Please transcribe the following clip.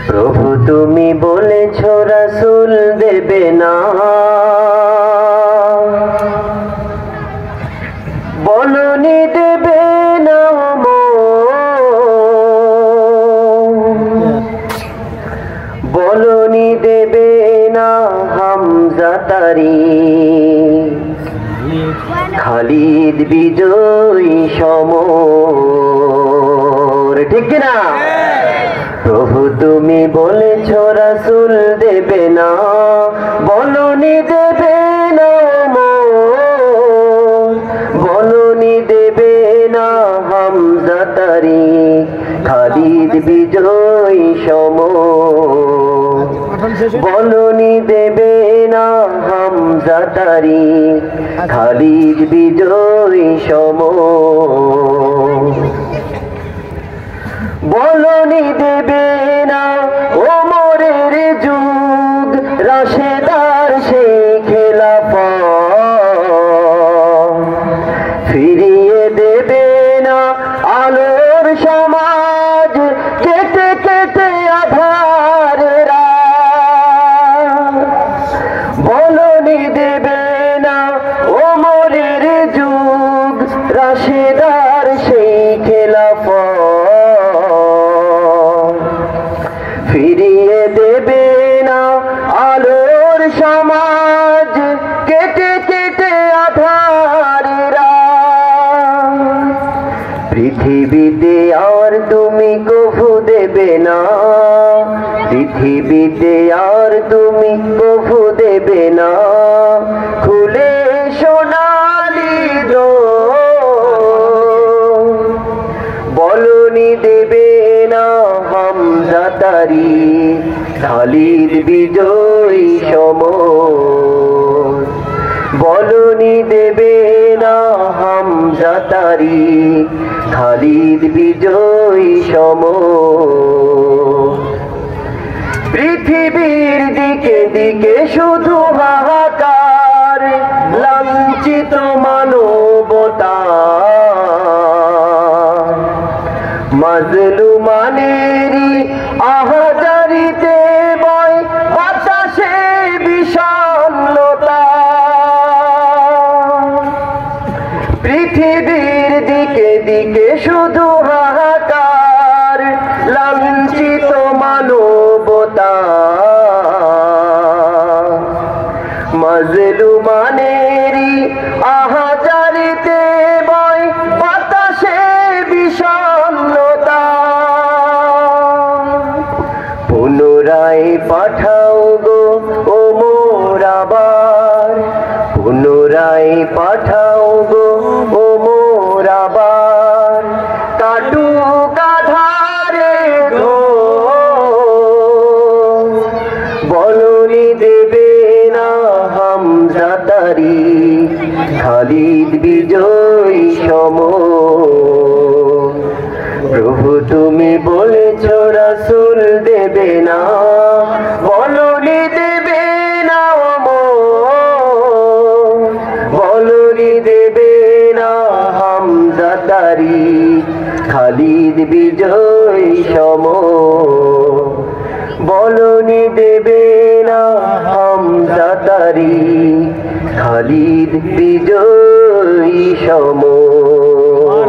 প্রভু তুমি বলেছ রাসূল দেবে না, বলনি দেবে না, বলনি দেবে না হামজা তারিখ, খালিদ বিজয়ী সমর। ঠিক কিনা? প্রভু তুমি বলেছ রাসূল দেবে না, বলনি দেবে না, বলনি দেবে না হামজা তারিখ, খালিদ বিজয়ী সমর। বলনি দেবে না হামজা তারিখ, খালিদ বিজয়ী সমর। বলনি দেবে না ওমরের যুগ, রাশেদার সেই খেলাফত, ফিরিয়ে দেবে না আলোর সমাজ, কেটে কেটে আধার রাত। বলনি দেবে না ওমরের যুগ, রাশেদার সেই খেলাফত, ফিরিয়ে দেবে না আলোর সমাজ, কেটে কেটে আধার রাত। পৃথিবীতে আর তুমি কভু দেবে না, পৃথিবীতে আর তুমি কভু দেবে না, খুলে সোনালি দোর। বলনি দেবে না হামজা তারিখ, খালিদ বিজয়ী সমর। বলনি দেবে না হামজা তারিখ, খালিদ বিজয়ী সমর। পৃথিবীর দিকে দিকে শুধু হাহাকার, লাঞ্ছিত মানবতা, মাজলুমানেরই আহাজারিতে বয় বাতাসে বিষণ্ণতা। পৃথিবীর দিকে দিকে শুধু হাহাকার, লাঞ্ছিত মানবতা, মাজলুমানেরই আহাজারিতে বয় বাতাসে বিষণ্ণতা। পুনরায় পাঠাও গো ওমর আবার, পুনরায় পাঠাও গো ওমর আবার, কাটুক আধারে ঘোর। বলনি দেবে না হামজা তারিখ, খালিদ বিজয়ী সমর। প্রভু তুমি বলেছ রাসূল দেবে না, বলনি দেবে না, বলনি দেবে না হামজা তারিখ, খালিদ বিজয়ী সমর। বলনি দেবে না হামজা তারিখ, খালিদ বিজয়ী সমর।